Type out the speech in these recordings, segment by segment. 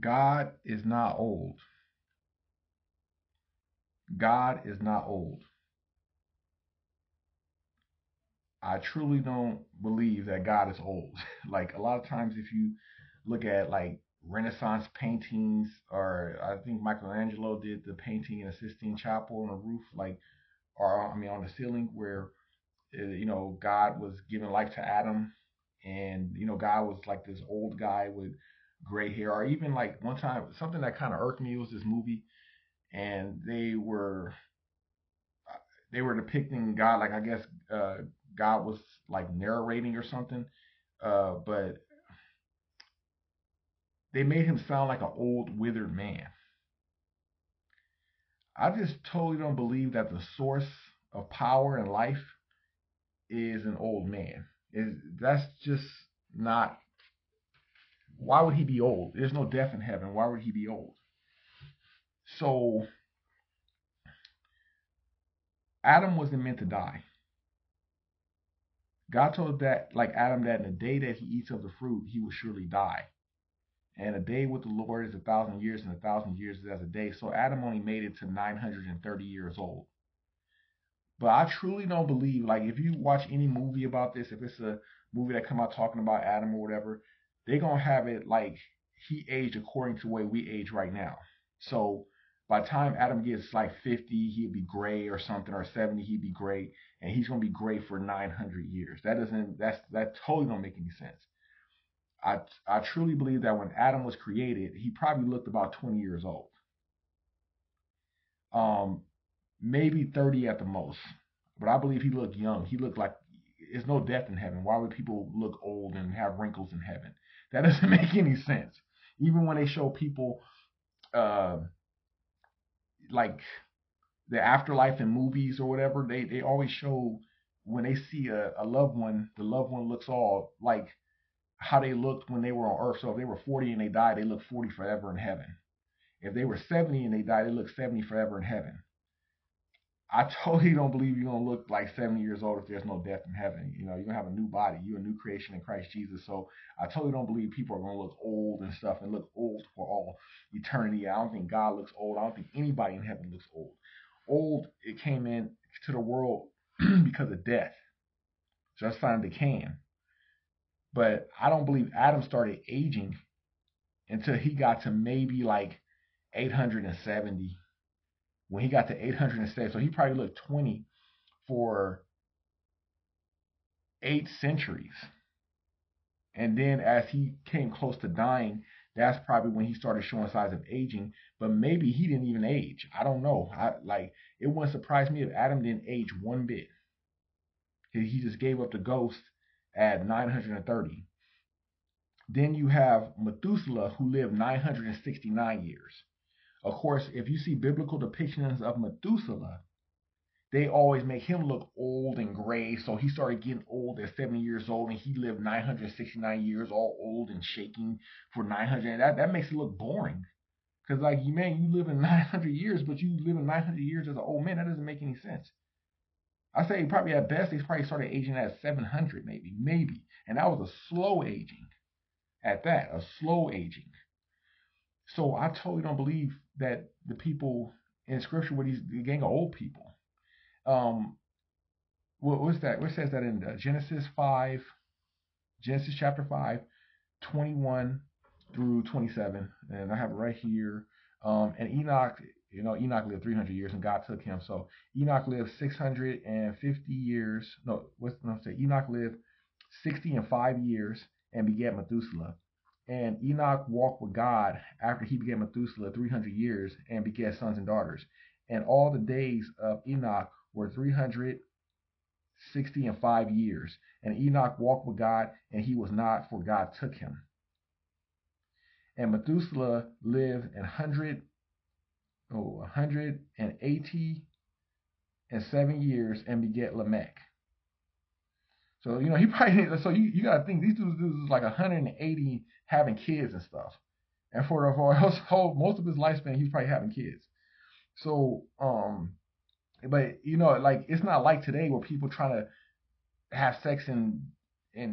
God is not old. God is not old. I truly don't believe that God is old. Like a lot of times, if you look at like Renaissance paintings, or I think Michelangelo did the painting in the Sistine Chapel on the roof, like, or I mean on the ceiling, where God was giving life to Adam, and God was like this old guy with gray hair. Or even like one time, something that kind of irked me was this movie, and they were depicting God, like I guess God was like narrating or something, but they made him sound like an old withered man. I just totally don't believe that the source of power and life is an old man. That's just not. Why would he be old? There's no death in heaven. Why would he be old? So Adam wasn't meant to die. God told that, like Adam, that in the day that he eats of the fruit, he will surely die. And a day with the Lord is 1,000 years, and 1,000 years is as a day. So Adam only made it to 930 years old. But I truly don't believe, like, if you watch any movie about this, if it's a movie that come out talking about Adam or whatever, they're gonna have it like he aged according to the way we age right now. So by the time Adam gets like 50, he'll be gray or something, or 70, he'd be gray, and he's gonna be gray for 900 years. That totally don't make any sense. I truly believe that when Adam was created, he probably looked about 20 years old. Um, Maybe 30 at the most. But I believe he looked young. He looked like there's no death in heaven. Why would people look old and have wrinkles in heaven? That doesn't make any sense. Even when they show people uh, like the afterlife in movies or whatever, they always show when they see a loved one, the loved one looks all like how they looked when they were on earth. So if they were 40 and they died, they look 40 forever in heaven. If they were 70 and they died, they look 70 forever in heaven. I totally don't believe you're gonna look like 70 years old if there's no death in heaven. You're gonna have a new body. You're a new creation in Christ Jesus. So I totally don't believe people are gonna look old and stuff and look old for all eternity. I don't think God looks old. I don't think anybody in heaven looks old. Old, it came in to the world because of death. So that's fine, they can. But I don't believe Adam started aging until he got to maybe like 870. When he got to 870, so he probably looked 20 for 8 centuries. And then as he came close to dying, that's probably when he started showing signs of aging. But maybe he didn't even age. I don't know. It wouldn't surprise me if Adam didn't age one bit. He just gave up the ghost at 930. Then you have Methuselah, who lived 969 years. Of course, if you see biblical depictions of Methuselah, they always make him look old and gray. So he started getting old at 70 years old, and he lived 969 years, all old and shaking for 900. That makes it look boring. Because, like, you live in 900 years, but you live in 900 years as an old man. That doesn't make any sense. I say probably at best, they probably started aging at 700, maybe. And that was a slow aging at that, a slow aging. So I totally don't believe that the people in Scripture were these gang of old people. Um, what's that? What says that in Genesis 5, Genesis chapter 5, 21 through 27, and I have it right here. And Enoch, Enoch lived 300 years, and God took him. So Enoch lived 650 years. Enoch lived 60 and 5 years and begat Methuselah. And Enoch walked with God after he begat Methuselah 300 years and begat sons and daughters. And all the days of Enoch were 360 and 5 years. And Enoch walked with God, and he was not, for God took him. And Methuselah lived 187 years and begat Lamech. So, he probably, so you got to think, these dudes is like 180 having kids and stuff. And for most of his lifespan, he's probably having kids. So, but, like, it's not like today where people try to have sex in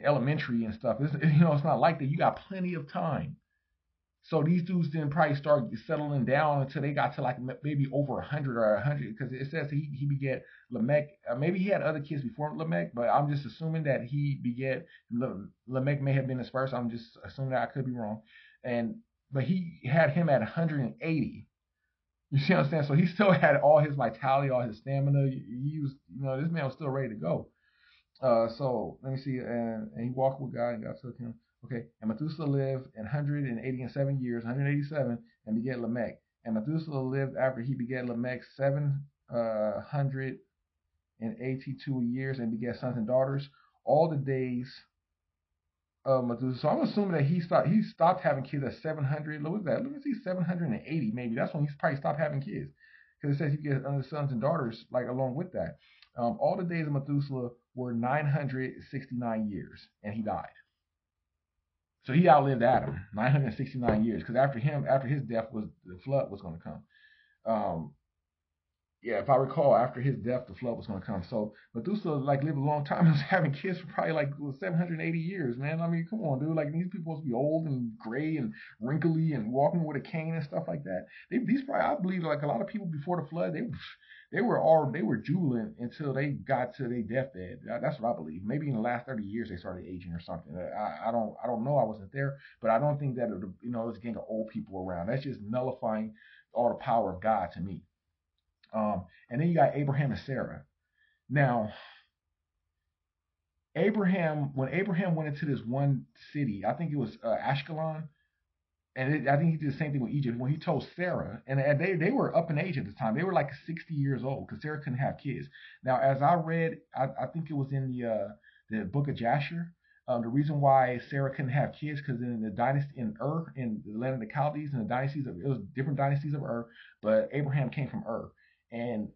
elementary and stuff. It's not like that. You got plenty of time So these dudes didn't probably start settling down until they got to like maybe over 100 or 100, because it says he beget Lamech. Maybe he had other kids before Lamech, but I'm just assuming that he beget Lamech. May have been his first. I'm just assuming that. I could be wrong. And but he had him at 180. You see what I'm saying? So he still had all his vitality, all his stamina. He was, this man was still ready to go. So let me see. And he walked with God, and God took him. Okay. And Methuselah lived 187 years, 187, and begat Lamech. And Methuselah lived after he begat Lamech 782 years, and begat sons and daughters. All the days of Methuselah. So I'm assuming that he stopped having kids at 700. What was that? Let me see, 780 maybe. That's when he probably stopped having kids, because it says he begat other sons and daughters like along with that. All the days of Methuselah were 969 years, and he died. So he outlived Adam, 969 years, because after his death, was the flood was going to come. Yeah, if I recall, after his death, the flood was going to come. So Methuselah lived a long time and was having kids for probably 780 years, man. I mean, come on, dude. These people supposed to be old and gray and wrinkly and walking with a cane and stuff like that. These probably, I believe, a lot of people before the flood, they were jubilant until they got to their deathbed. That's what I believe. Maybe in the last 30 years they started aging or something. I don't know. I wasn't there, but I don't think that it's a gang of old people around. That's just nullifying all the power of God to me. And then you got Abraham and Sarah. Now, when Abraham went into this one city, I think it was Ashkelon, and I think he did the same thing with Egypt when he told Sarah, and they were up in age at the time. They were like 60 years old because Sarah couldn't have kids. Now, as I read, I think it was in the book of Jasher. The reason why Sarah couldn't have kids, because in the dynasty in Ur, in the land of the Chaldees, and it was different dynasties of Ur, but Abraham came from Ur, and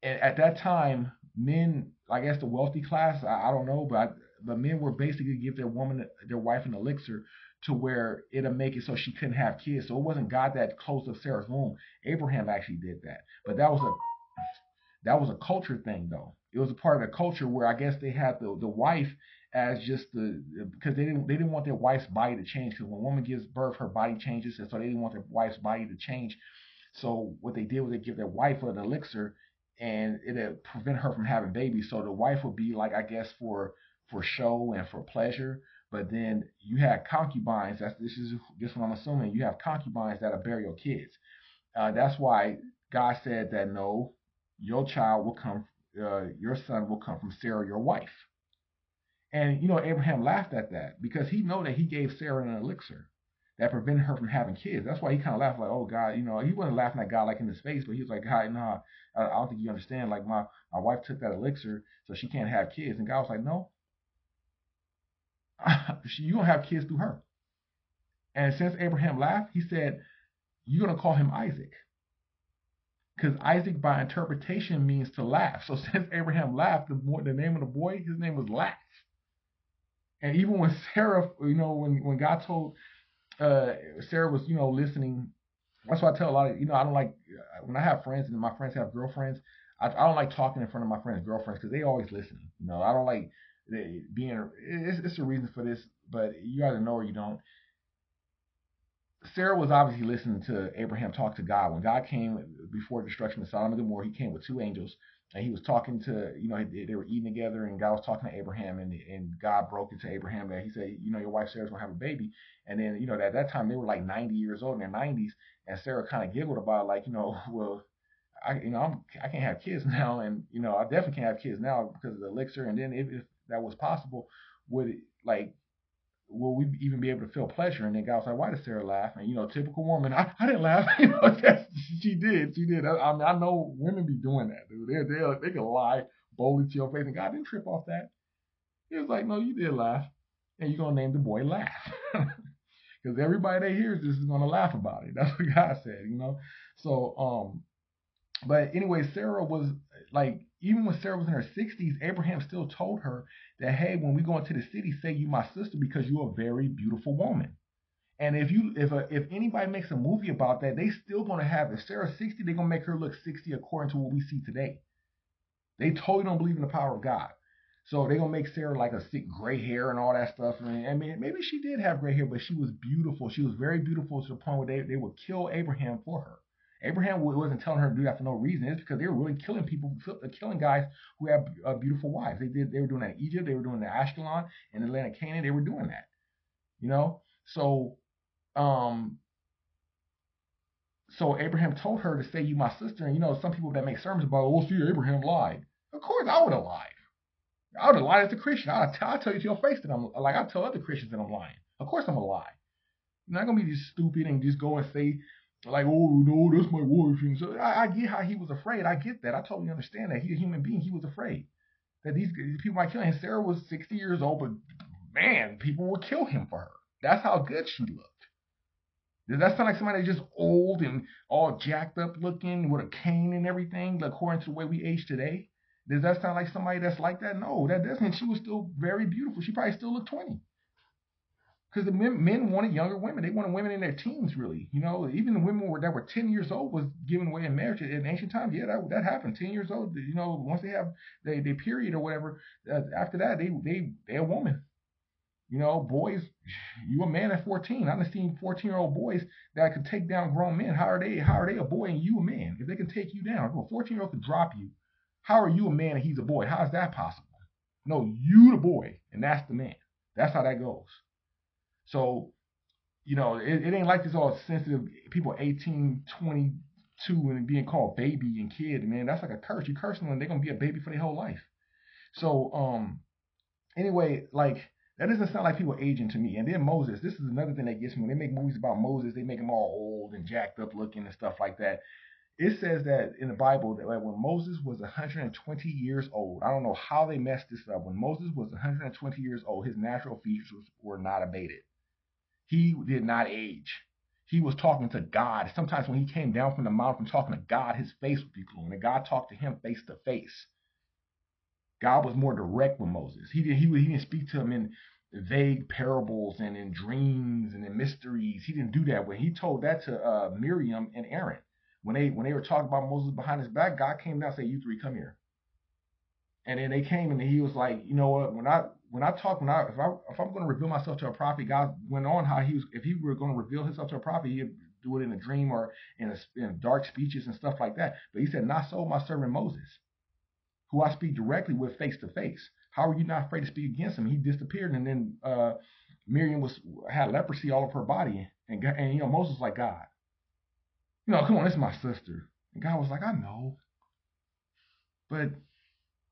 at that time, men, I guess the wealthy class, I don't know, but men were basically give their wife an elixir to where it'll make it so she couldn't have kids. So it wasn't God that closed up Sarah's womb. Abraham actually did that. But that was a culture thing, though. It was a part of the culture where I guess they had the wife as just because they didn't want their wife's body to change, because when a woman gives birth, her body changes, and so they didn't want their wife's body to change. So what they did was they give their wife an elixir, and it'd prevent her from having babies. So the wife would be I guess for show and for pleasure. But then you had concubines. This is what I'm assuming. You have concubines that'll bear your kids. That's why God said that no, your child will come, your son will come from Sarah, your wife. And Abraham laughed at that because he know that he gave Sarah an elixir that prevented her from having kids. That's why he kind of laughed oh God, he wasn't laughing at God in his face, but he was like, God, nah, I don't think you understand. My wife took that elixir, so she can't have kids. And God was like, no, you gonna have kids through her. And since Abraham laughed, he said, you're gonna call him Isaac, because Isaac by interpretation means to laugh. So since Abraham laughed, the name of the boy, his name was Laugh. And even when Sarah, when God told Sarah was, listening. That's why I tell a lot of, I don't like, when I have friends and my friends have girlfriends, I don't like talking in front of my friends' girlfriends because they always listen. I don't like being, it's a reason for this, but you either know or you don't. Sarah was obviously listening to Abraham talk to God. When God came before destruction of Sodom and Gomorrah, he came with two angels, and he was talking to, they were eating together, and God was talking to Abraham, and God broke it to Abraham that he said, your wife Sarah's going to have a baby. And then, at that time, they were like 90 years old in their 90s, and Sarah kind of giggled about well, I can't have kids now, and, I definitely can't have kids now because of the elixir. And then if that was possible, would it, will we even be able to feel pleasure? And then God was like, why does Sarah laugh? And, typical woman, I didn't laugh. She did. I know women be doing that, dude. They can lie boldly to your face, and God didn't trip off that. He was like, no, you did laugh, and you're going to name the boy Laugh. Because everybody that hears this is going to laugh about it. That's what God said, So, but anyway, Sarah was even when Sarah was in her 60s, Abraham still told her that, hey, when we go into the city, say you my sister because you're a very beautiful woman. And if anybody makes a movie about that, they still gonna have, if Sarah's 60, they're gonna make her look 60 according to what we see today. They totally don't believe in the power of God. So they're gonna make Sarah like a sick gray hair and all that stuff. I mean, maybe she did have gray hair, but she was beautiful. She was very beautiful to the point where they would kill Abraham for her. Abraham wasn't telling her to do that for no reason. It's because they were really killing people, killing guys who have beautiful wives. They were doing that in Egypt. They were doing that in Ashkelon and the land of Canaan. They were doing that. You know. Um, so Abraham told her to say, "You my sister." And some people that make sermons about, "Oh, see, Abraham lied." Of course, I would have lied. I would have lied as a Christian. I'll tell you to your face that I'm like I tell other Christians that I'm lying. Of course, I'm gonna lie. I'm not gonna be just stupid and just go and say like, "Oh no, that's my wife." And so I get how he was afraid. I get that. I totally understand that. He's a human being. He was afraid that these people might kill him. Sarah was 60 years old, but man, people would kill him for her. That's how good she looked. Does that sound like somebody just old and all jacked up looking with a cane and everything, according to the way we age today? Does that sound like somebody that's like that? No, that doesn't. She was still very beautiful. She probably still looked 20. Because the men wanted younger women. They wanted women in their teens, really. Even the women that were 10 years old was given away in marriage in ancient times. Yeah, that happened. 10 years old. Once they have their period or whatever, after that they're a woman. Boys, you a man at 14. I've seen 14-year-old boys that could take down grown men. How are they a boy and you a man? If they can take you down, if a 14-year-old could drop you, how are you a man and he's a boy? How is that possible? No, you the boy and that's the man. That's how that goes. So, it ain't like this all sensitive people 18, 22 and being called baby and kid, man. That's like a curse. You curse them and they're gonna be a baby for their whole life. So, anyway, like that doesn't sound like people aging to me. And then Moses, this is another thing that gets me. When they make movies about Moses, they make him all old and jacked up looking and stuff like that. It says that in the Bible that when Moses was 120 years old, I don't know how they messed this up. When Moses was 120 years old, his natural features were not abated. He did not age. He was talking to God. Sometimes when he came down from the mountain talking to God, his face would be glowing. And God talked to him face to face. God was more direct with Moses. He didn't speak to him in vague parables and in dreams and in mysteries. He didn't do that. When he told that to Miriam and Aaron, when they were talking about Moses behind his back, God came down and said, "You three, come here." And then they came and he was like, "You know what? If I'm going to reveal myself to a prophet," God went on how if he were going to reveal himself to a prophet, he'd do it in a dream or in dark speeches and stuff like that. But he said, "Not so, my servant Moses, who I speak directly with face to face. How are you not afraid to speak against him?" He disappeared, and then Miriam had leprosy all over her body, and Moses was like, "God, come on, this is my sister." And God was like, "I know, but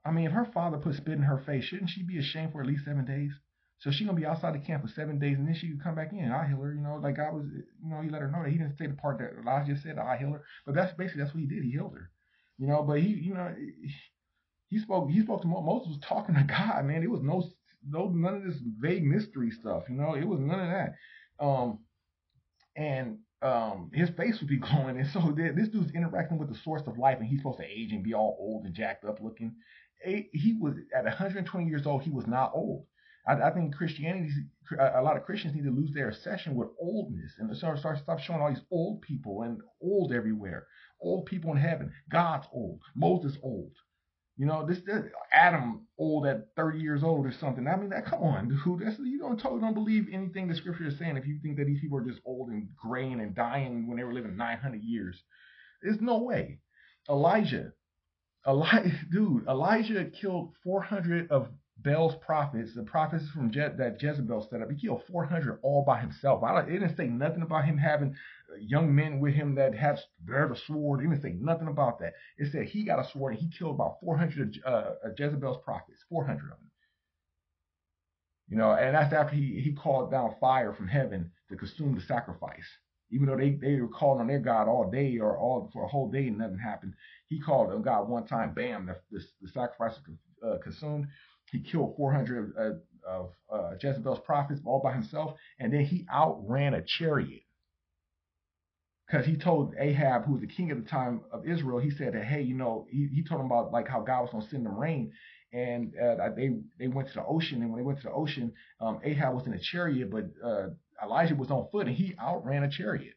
I mean, if her father put spit in her face, shouldn't she be ashamed for at least 7 days? So she's gonna be outside the camp for 7 days, and then she could come back in. I heal her, like God was, he let her know that he didn't say the part that Elijah just said, I heal her, but that's what he did. He healed her, But he spoke to Moses was talking to God, man. It was none of this vague mystery stuff, It was none of that. And his face would be glowing, and so this dude's interacting with the source of life, and he's supposed to age and be all old and jacked up looking. He was at 120 years old. He was not old. I think a lot of Christians need to lose their obsession with oldness and stop showing all these old people and old everywhere. Old people in heaven. God's old. Moses old. This Adam old at 30 years old or something. I mean, come on, dude. You totally don't believe anything the scripture is saying if you think that these people are just old and graying and dying when they were living 900 years. There's no way. Elijah killed 400 of Baal's prophets, the prophets from that Jezebel set up. He killed 400 all by himself. It didn't say nothing about him having young men with him that had a sword. It didn't say nothing about that. It said he got a sword and he killed about 400 of Jezebel's prophets, 400 of them. And that's after he called down fire from heaven to consume the sacrifice. Even though they were calling on their God all day or for a whole day and nothing happened, he called on God one time, bam, the sacrifice was consumed. He killed 400 of Jezebel's prophets all by himself, and then he outran a chariot. Because he told Ahab, who was the king at the time of Israel, he said that, hey, he told him about like how God was going to send them rain. And they went to the ocean, and when they went to the ocean, Ahab was in a chariot, but Elijah was on foot, and he outran a chariot.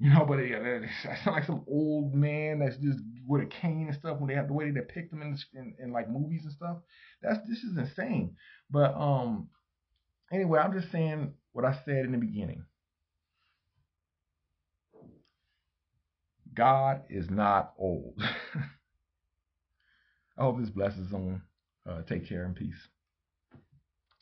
But I sound like some old man that's just with a cane and stuff when they have the way they depict them in like movies and stuff. This is insane. But anyway, I'm just saying what I said in the beginning. God is not old. I hope this blesses someone. Take care and peace.